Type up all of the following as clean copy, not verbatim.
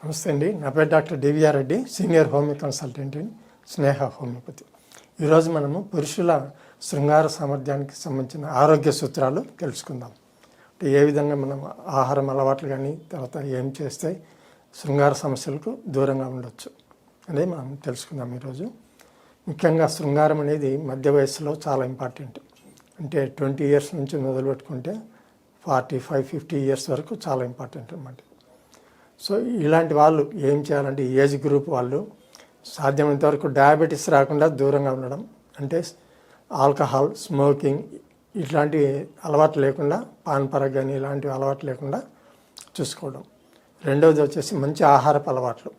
నమస్తే అండి. నా పేరు doctor DVR Reddy, senior homeo consultant in Sneha homeopathy. ఈరోజు మనము పురుషుల శృంగార సామర్థ్యానికి సంబంధించిన ఆరోగ్య సూత్రాలు తెలుసుకుందాం. అంటే ఏ విధంగా మనం ఆహారం అలవాట్లు కానీ తర్వాత ఏం చేస్తే శృంగార సమస్యలకు దూరంగా ఉండొచ్చు అనేది మనం తెలుసుకుందాం ఈరోజు. ముఖ్యంగా శృంగారం అనేది మధ్య వయస్సులో చాలా ఇంపార్టెంట్. అంటే 20 years నుంచి మొదలుపెట్టుకుంటే 45-50 years వరకు చాలా ఇంపార్టెంట్ అన్నమాట. సో ఇలాంటి వాళ్ళు ఏం చేయాలంటే ఏజ్ గ్రూప్ వాళ్ళు సాధ్యమైనంత వరకు డయాబెటీస్ రాకుండా దూరంగా ఉండడం, అంటే ఆల్కహాల్, స్మోకింగ్ ఇట్లాంటి అలవాటు లేకుండా, పాన్ పరగ్ కానీ ఇలాంటివి అలవాటు లేకుండా చూసుకోవడం. రెండవది వచ్చేసి మంచి ఆహారపు అలవాట్లు.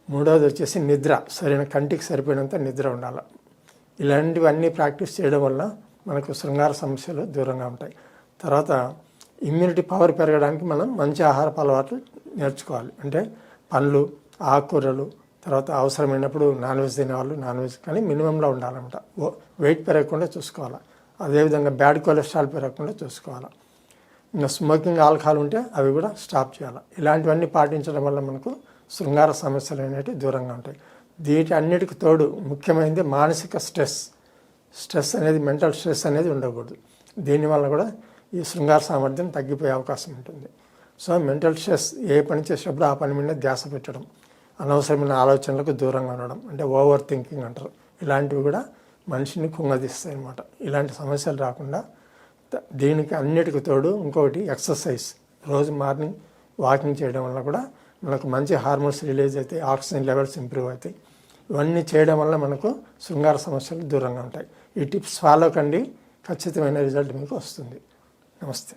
మూడవది వచ్చేసి నిద్ర, సరైన కంటికి సరిపోయినంత నిద్ర ఉండాలి. ఇలాంటివన్నీ ప్రాక్టీస్ చేయడం వల్ల మనకు శృంగార సమస్యలు దూరంగా ఉంటాయి. తర్వాత ఇమ్యూనిటీ పవర్ పెరగడానికి మనం మంచి ఆహారపు అలవాట్లు నేర్చుకోవాలి. అంటే పండ్లు, ఆకుకూరలు, తర్వాత అవసరమైనప్పుడు నాన్ వెజ్ తినేవాళ్ళు నాన్ వెజ్ కానీ మినిమంలో ఉండాలన్నమాట. వెయిట్ పెరగకుండా చూసుకోవాలి. అదేవిధంగా బ్యాడ్ కొలెస్ట్రాల్ పెరగకుండా చూసుకోవాలి. ఇంకా స్మోకింగ్, ఆల్కహాల్ ఉంటే అవి కూడా స్టాప్ చేయాలి. ఇలాంటివన్నీ పాటించడం వల్ల మనకు శృంగార సమస్యలు అనేవి దూరంగా ఉంటాయి. వీటి అన్నిటికి తోడు ముఖ్యమైనది మానసిక స్ట్రెస్ అనేది, మెంటల్ స్ట్రెస్ అనేది ఉండకూడదు. దీనివల్ల కూడా ఈ శృంగార సామర్థ్యం తగ్గిపోయే అవకాశం ఉంటుంది. సో మెంటల్ స్ట్రెస్ ఏ పని చేసేటప్పుడు ఆ పని మీద ధ్యాస పెట్టడం, అనవసరమైన ఆలోచనలకు దూరంగా ఉండడం, అంటే ఓవర్ థింకింగ్ అంటారు. ఇలాంటివి కూడా మనిషిని కుంగదీస్తాయి అన్నమాట. ఇలాంటి సమస్యలు రాకుండా దీనికి అన్నిటికి తోడు ఇంకొకటి ఎక్సర్సైజ్. రోజు మార్నింగ్ వాకింగ్ చేయడం వల్ల కూడా మనకు మంచి హార్మోన్స్ రిలీజ్ అవుతాయి, ఆక్సిజన్ లెవెల్స్ ఇంప్రూవ్ అవుతాయి. ఇవన్నీ చేయడం వల్ల మనకు శృంగార సమస్యలు దూరంగా ఉంటాయి. ఈ టిప్స్ ఫాలో కండి, ఖచ్చితమైన రిజల్ట్ మీకు వస్తుంది. నమస్తే.